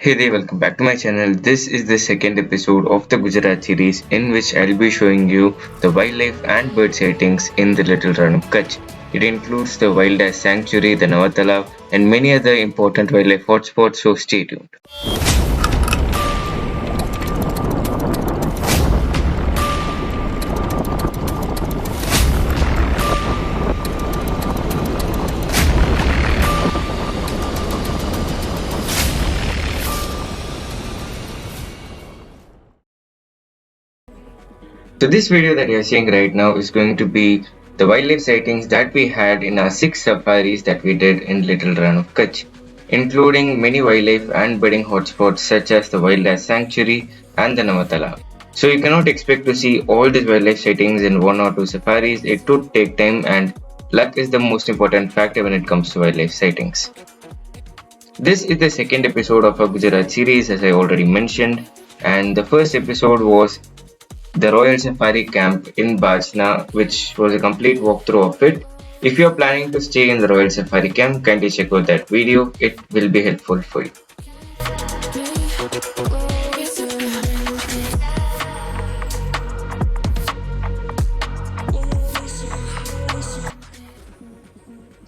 Hey there, welcome back to my channel. This is the second episode of the Gujarat series in which I'll be showing you the wildlife and bird sightings in the Little Rann of Kutch. It includes the wildlife sanctuary, the Navatala, and many other important wildlife hotspots, so stay tuned. So this video that you're seeing right now is going to be the wildlife sightings that we had in our 6 safaris that we did in Little Rann of Kutch, including many wildlife and birding hotspots such as the wildlife sanctuary and the Navatala. So you cannot expect to see all these wildlife sightings in 1 or 2 safaris. It would take time, and luck is the most important factor when it comes to wildlife sightings. This is the second episode of our Gujarat series, as I already mentioned, and the first episode was the Royal Safari Camp in Bajna, which was a complete walkthrough of it. If you are planning to stay in the Royal Safari Camp, kindly check out that video, it will be helpful for you.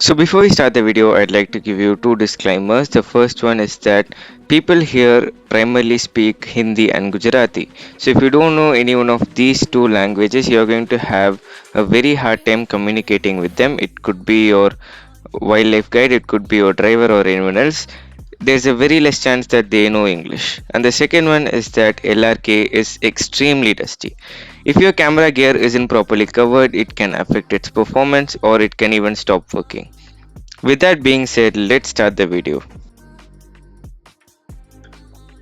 So before we start the video, I'd like to give you 2 disclaimers. The first one is that people here primarily speak Hindi and Gujarati. So if you don't know any one of these 2 languages, you're going to have a very hard time communicating with them. It could be your wildlife guide, it could be your driver or anyone else. There's a very less chance that they know English. And the second one is that LRK is extremely dusty. If your camera gear isn't properly covered, it can affect its performance or it can even stop working. With that being said, let's start the video.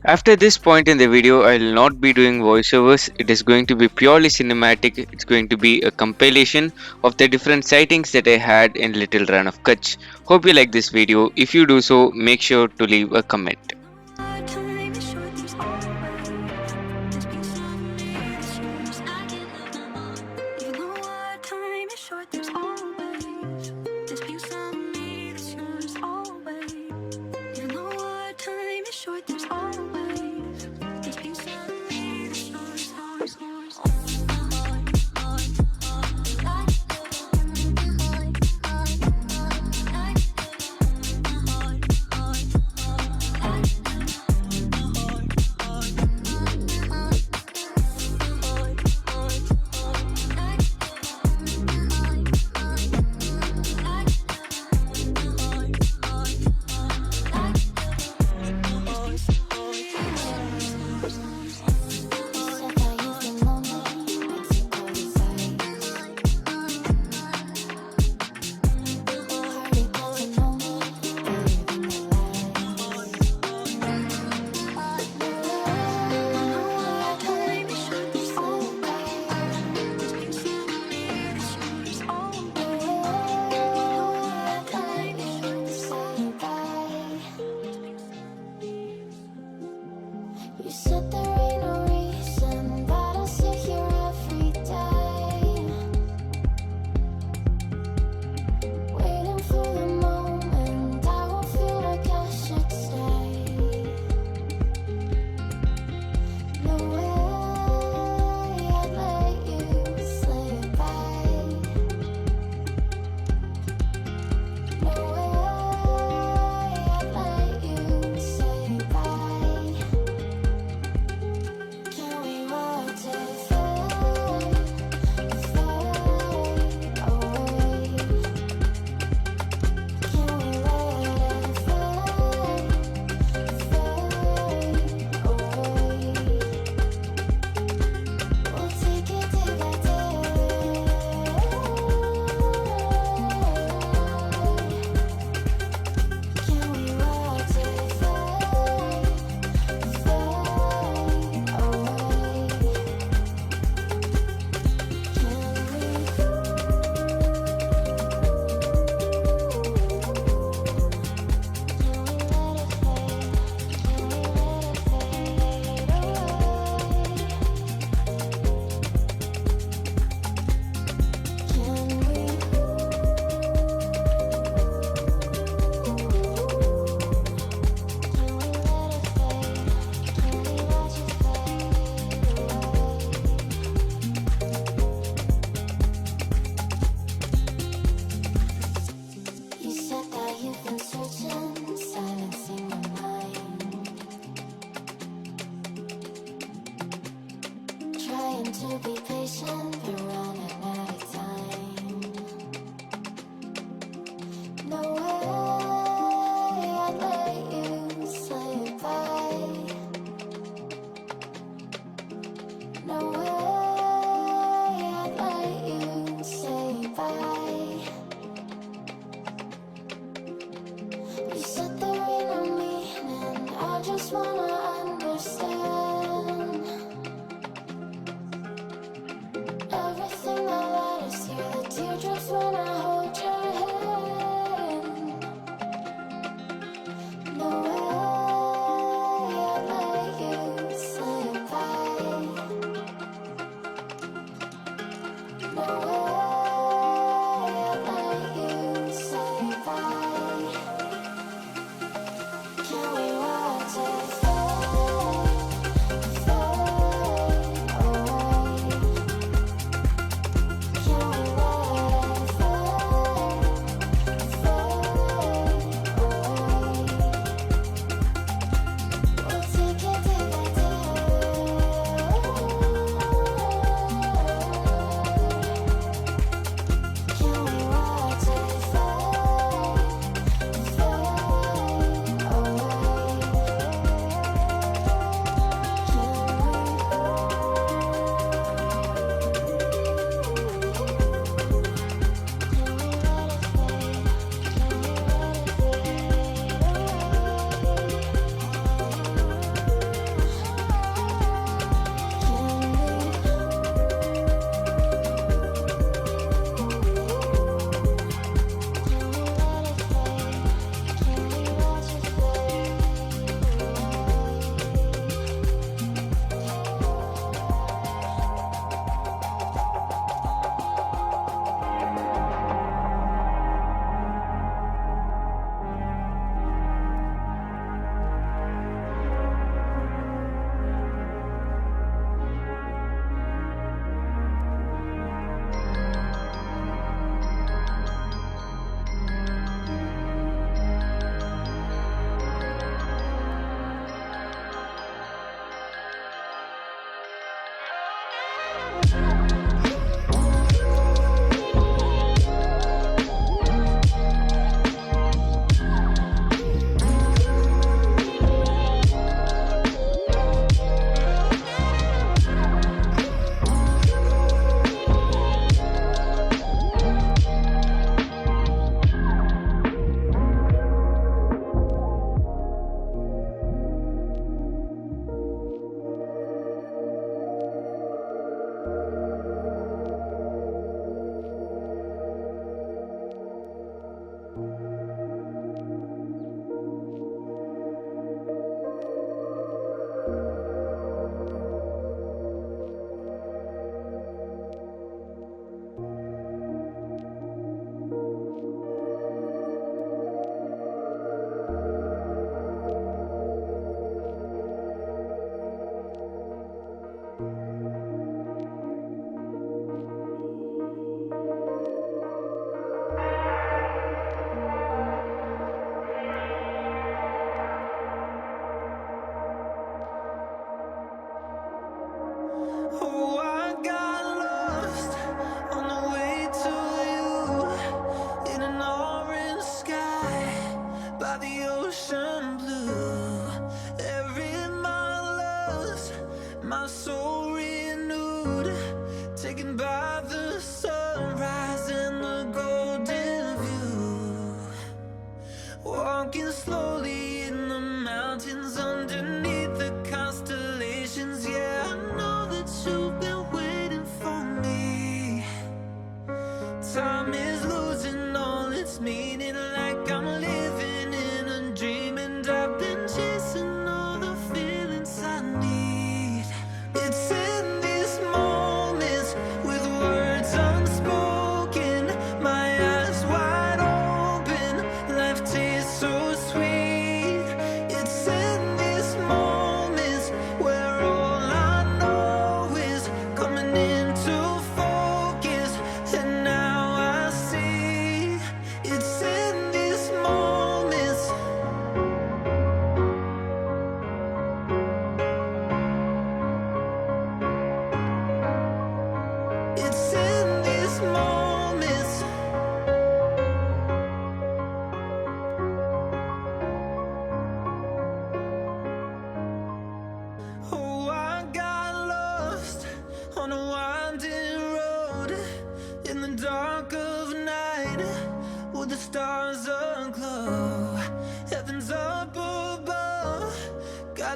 After this point in the video, I will not be doing voiceovers. It is going to be purely cinematic. It's going to be a compilation of the different sightings that I had in Little Rann of Kutch. Hope you like this video. If you do so, make sure to leave a comment. to be patient, but running out of time. No way I'd let you slip by. No way I'd let you say bye. You said there ain't no meaning, I just wanna understand everything that led us here, the teardrops when I hold your hand. No way I'd let you slip by. No way I'd let you say bye. Can we watch it fall?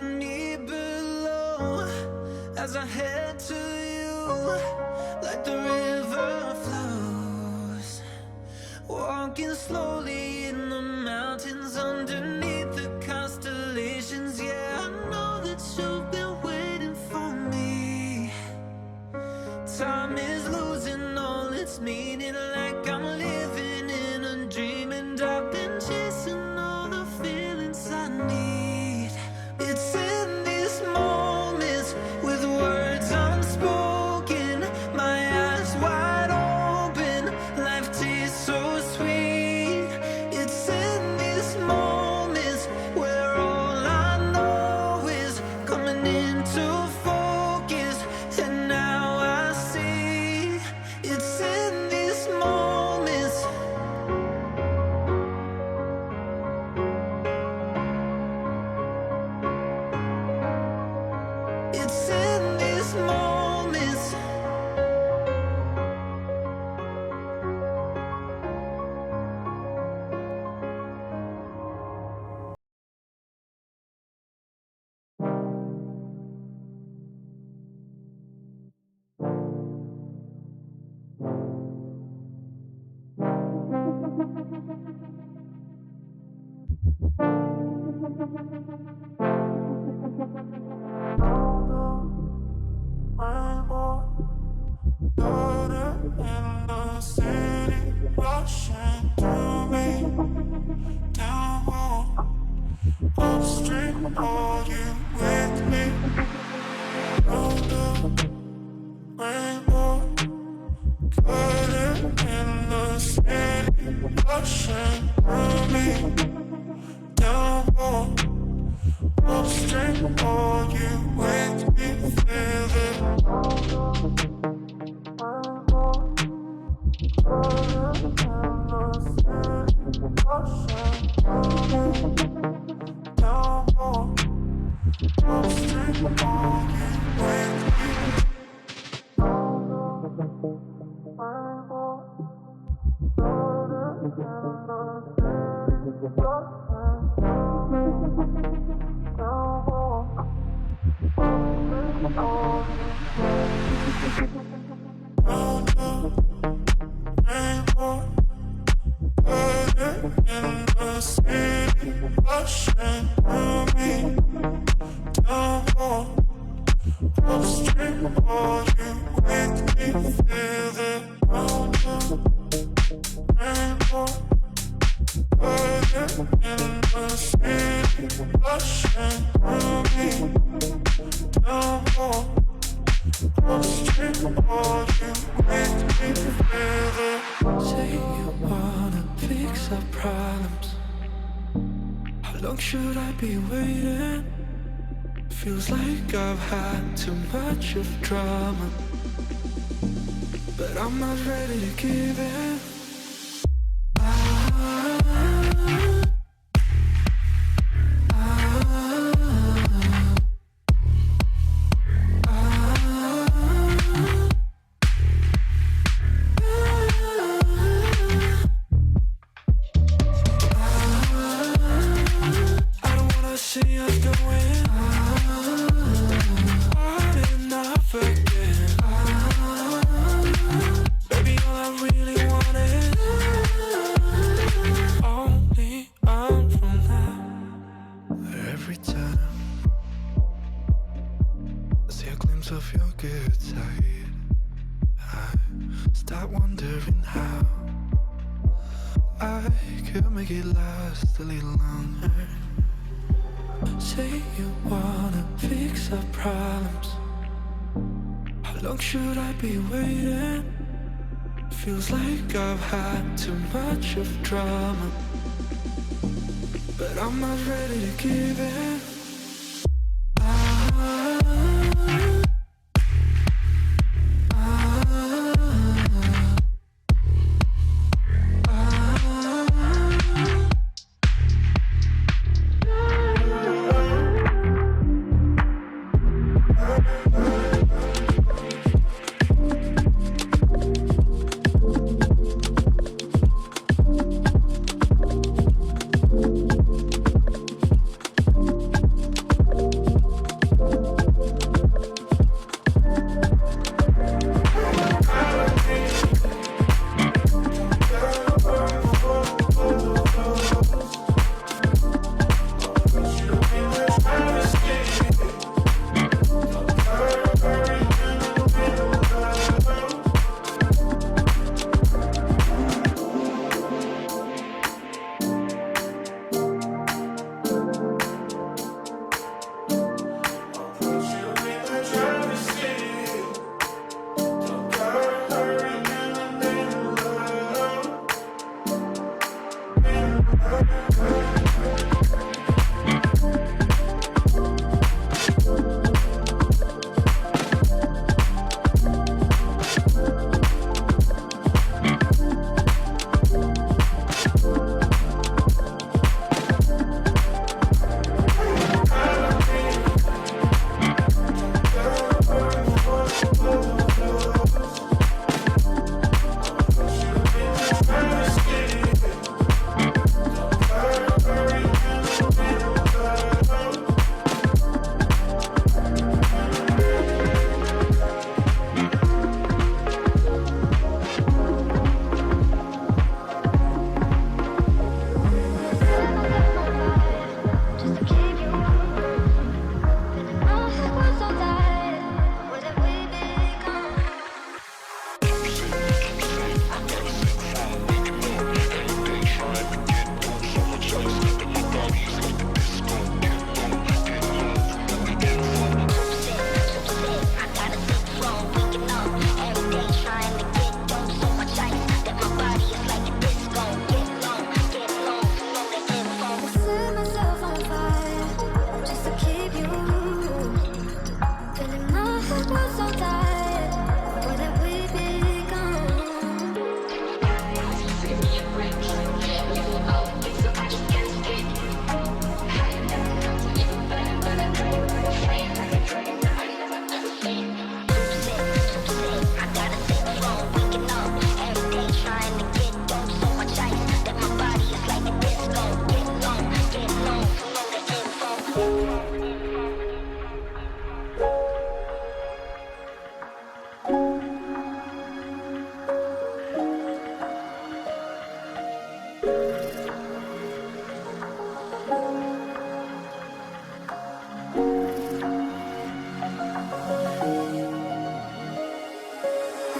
got me below as I head to you, like the river flows, walking slowly in the mountains underneath the constellations. Yeah, I know that you've been waiting for me. Time is losing all its meaning, like I'm living in a dream, and I've been chasing all the feelings I need. It's in these moments with words unspoken, my eyes wide open, life tastes so sweet. It's in these moments where all I know is coming into focus, and now I see. It's in these moments. It's in these moments. Say you wanna fix our problems. How long should I be waiting? Feels like I've had too much of drama, but I'm not ready to give in. Feels like I've had too much of drama, but I'm not ready to give in.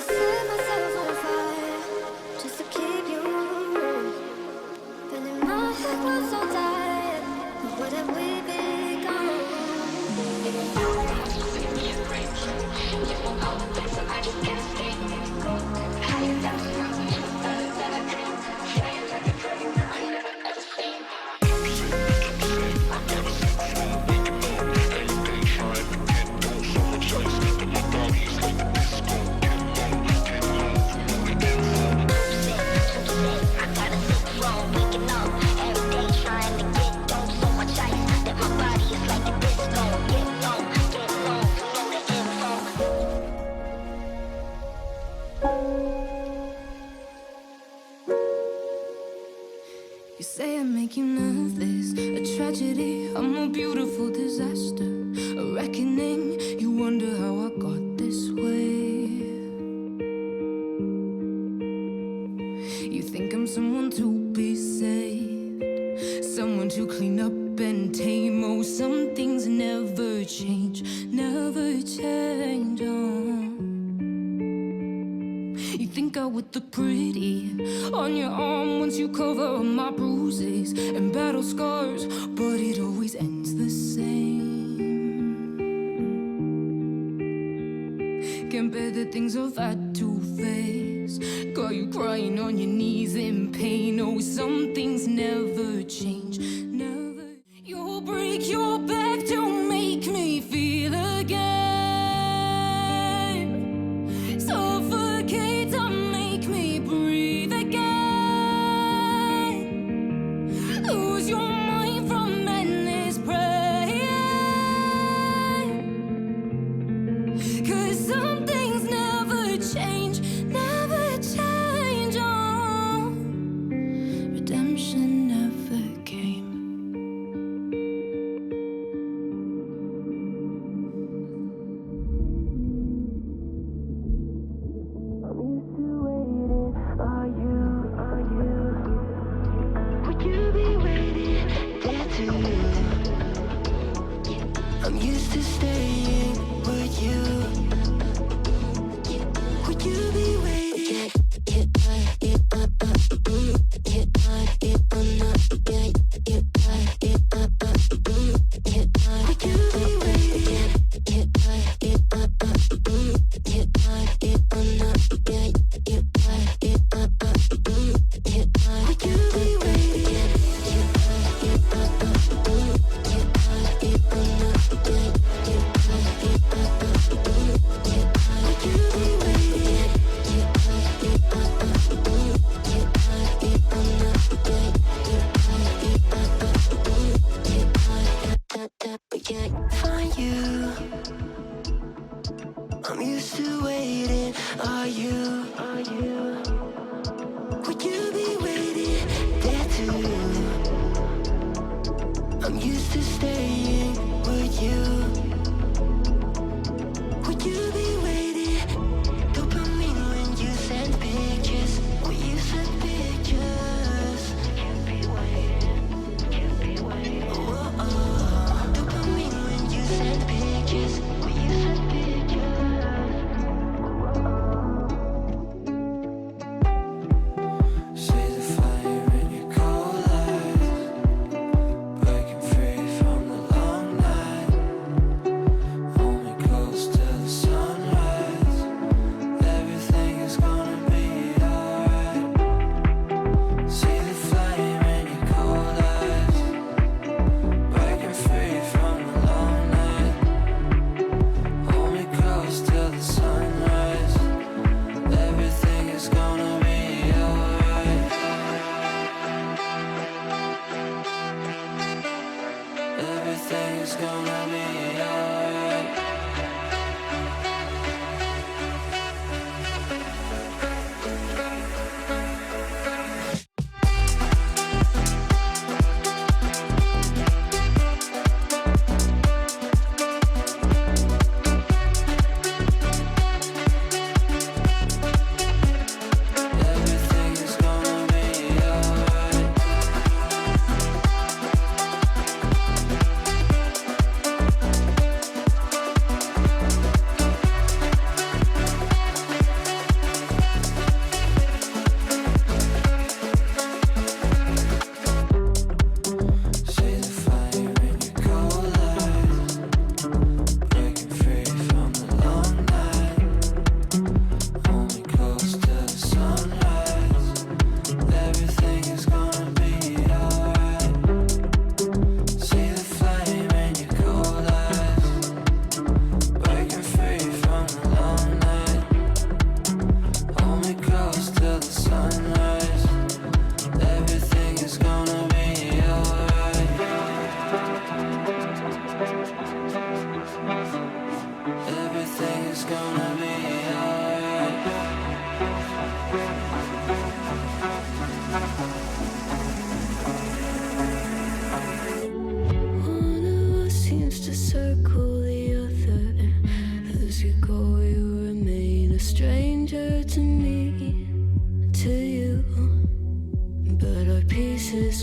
set myself on fire just to keep you warm. Then in my head was so tired. What have we become? You say I make you nervous, a tragedy, I'm a beautiful disaster, a reckoning. You wonder how I got this way. You think I'm someone to be saved, someone to clean up and tame. Oh, some things never change, never change. Oh. You think I would look pretty on your arm once you cover up my bruises and battle scars, but it always ends the same. Can't bear the things I've had to face. Got you crying on your knees in pain. Oh, some things never change, never. You'll break your back to make me feel again. Suffocate to make me breathe again. Lose your mind from endless praying. 'Cause some things never change, never change. Oh, redemption never came. I'm used to waiting. Are you? Would you be waiting there too? I'm used to staying. Would you? Would you be waiting? Would you be waiting? Would you be waiting? We can't find you. I'm used to waiting. Are you? Would you be waiting there too? I'm used to staying. Would you? Would you be waiting? Dopamine when you send pictures. When you send pictures. Can't be waiting. Dopamine when you send pictures. When you send pictures. See the fire in your cold eyes, breaking free from the long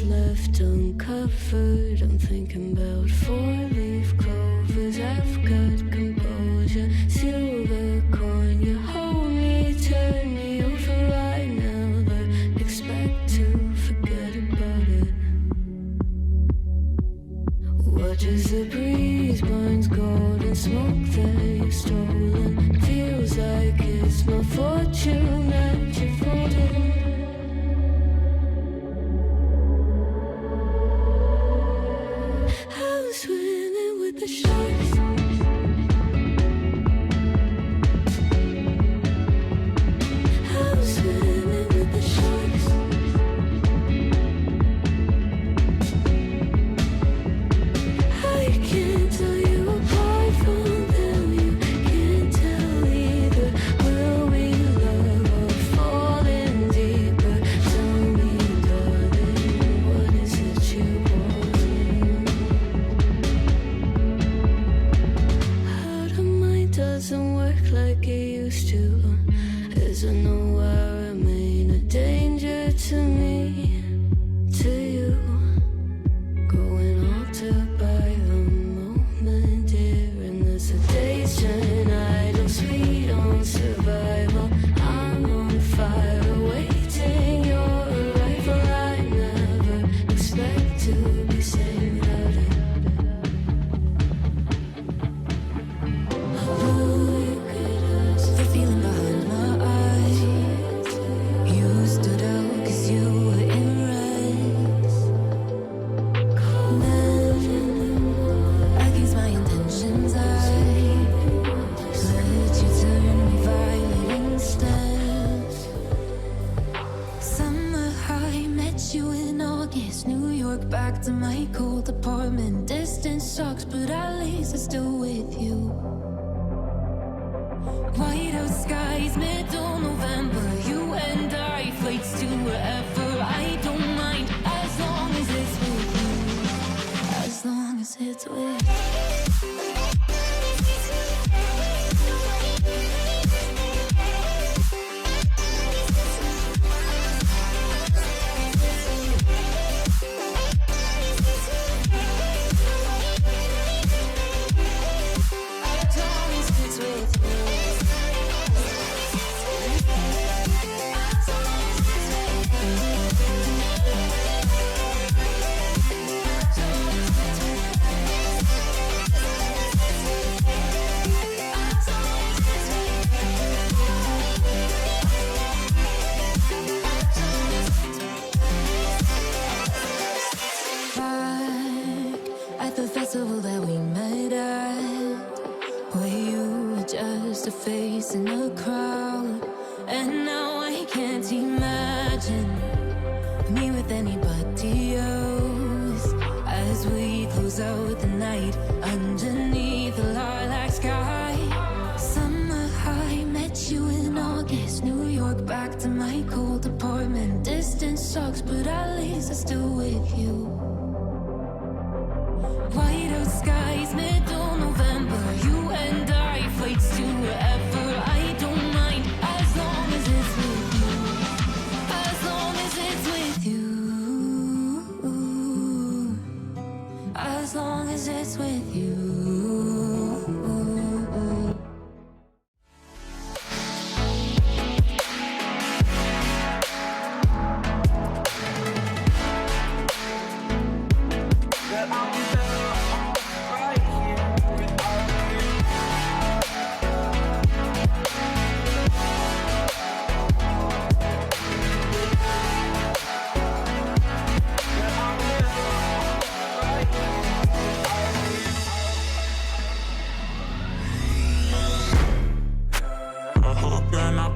left uncovered. I'm thinking about four-leaf clovers. I've got composure, silver coin. You hold me, turn me over. I never expect to forget about it. Watch as the breeze burns golden smoke that you've stolen. Feels like it's my fortune that you're folding. I'm swimming with the sharks. I'm swimming with the sharks. I can't tell you apart from them. You can't tell either. Will we love or fall in deeper? Tell me, darling, what is it you want? How the mind doesn't work like it used to. Is there no I remain a danger to me, to you? Going altered by the moment, dear, and the sedation. Idle, sweet on survival. I'm on fire, awaiting your arrival. I never expect to be saved without it. The feeling behind my eyes. You stood out 'cause you were in rags. Against my intentions, I let you turn me violent instead. Summer high, met you in August. New York, back to my cold apartment. Distance sucks, but at least I'm still with you. White out skies, middle November. You and I, flights to wherever. I don't mind, as long as it's with you. As long as it's with you. As long as it's with you. Back at the festival that we met at, where you were just a face in a crowd. And now I can't imagine me with anybody else, as we close out the night underneath the lilac sky. Summer high, met you in August. New York, back to my cold apartment. Distance sucks, but at least I'm still with you. White out skies, middle November. You and I, flights to wherever. I don't mind, as long as it's with you. As long as it's with you. As long as it's with you.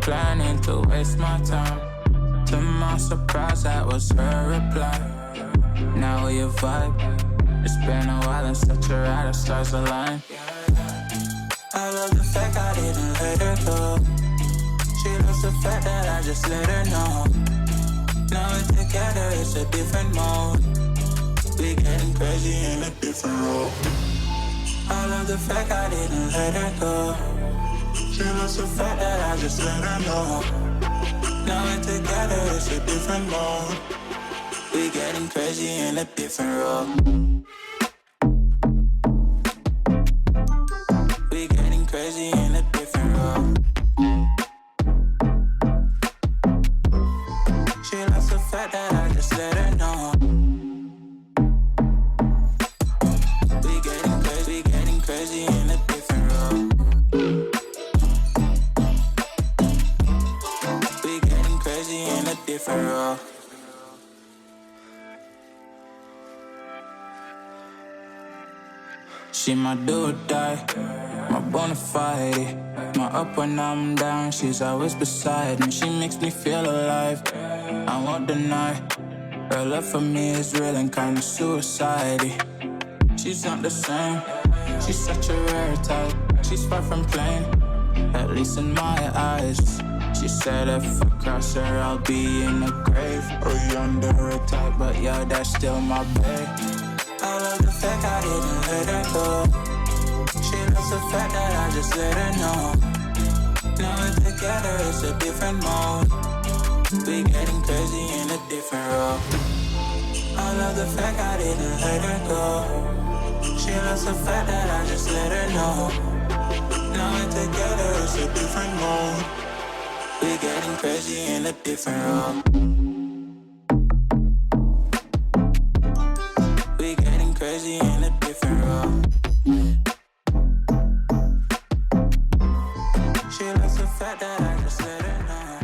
Planning to waste my time. To my surprise, that was her reply. Now we vibe. It's been a while and such a ride, the stars align. I love the fact I didn't let her go. She loves the fact that I just let her know. Now we're together, it's a different mode. We getting crazy in a different role. I love the fact I didn't let her go. She loves the fact that I just let her know. Now we're together, it's a different mode. We getting crazy in a different role. We getting crazy in a different role. She loves the fact that I just let her know. We getting crazy in a different role. We getting crazy in a different role. She my do or die, my bona fide. My up when I'm down, she's always beside me. She makes me feel alive, I won't deny. Her love for me is real and kinda suicide. She's not the same, she's such a rare type. She's far from plain, at least in my eyes. She said if I cross her, I'll be in the grave or under a type. But yeah, that's still my babe. I love the fact I didn't let her go. She loves the fact that I just let her know. Now we're together, it's a different mode. We getting crazy in a different role. I love the fact I didn't let her go. She loves the fact that I just let her know. Now we're together, it's a different mode. We getting crazy in a different role. We getting crazy in a different role. She loves the fact that I just let her know.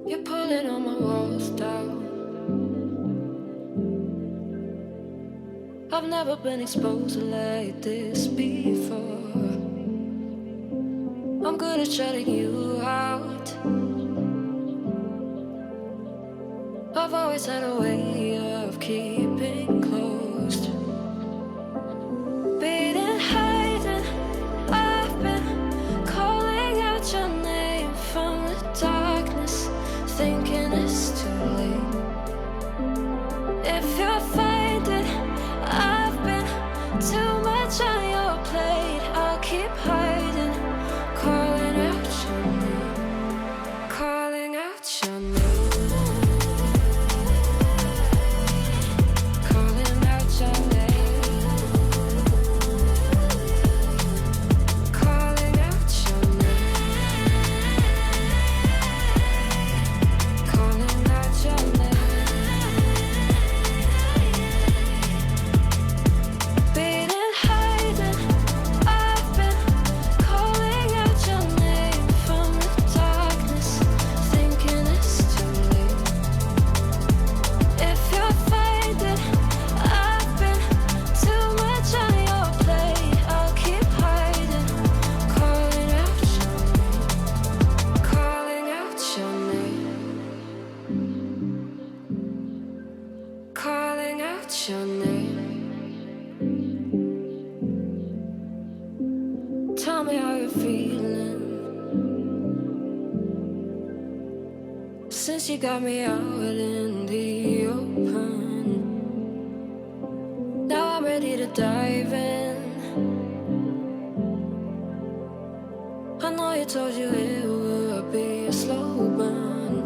You're pulling on my walls down. I've never been exposed like this before. I'm good at shutting you out. I've always had a way of keeping closed. Beating, hiding, I've been calling out your name from the darkness, thinking it's too late. If you're finding I've been too much on your plate, I'll keep hiding, calling out your name, calling out your name. Tell me how you're feeling since you got me out in the open. Now I'm ready to dive in. I know you told you it would be a slow burn.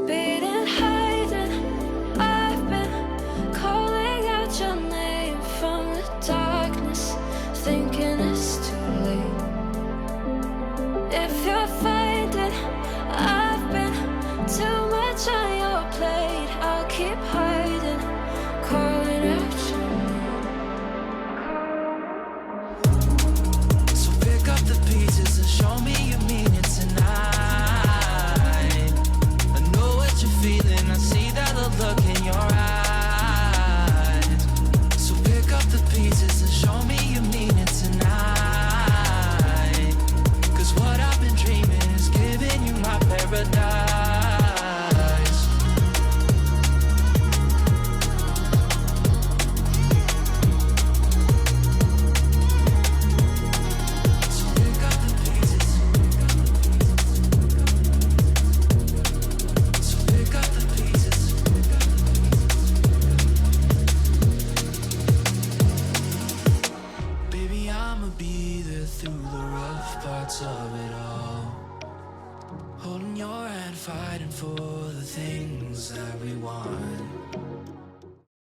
Beating, hiding, I've been calling out your name from the darkness, thinking it's too late. If you're finding I've been too much on your plate, I'll keep hiding, calling out your name. So pick up the pieces and show me you mean it tonight. I know what you're feeling, I see that look in your eyes. So pick up the pieces and show me you mean it tonight. Cause what I've been dreaming is giving you my paradise. fighting for the things that we want.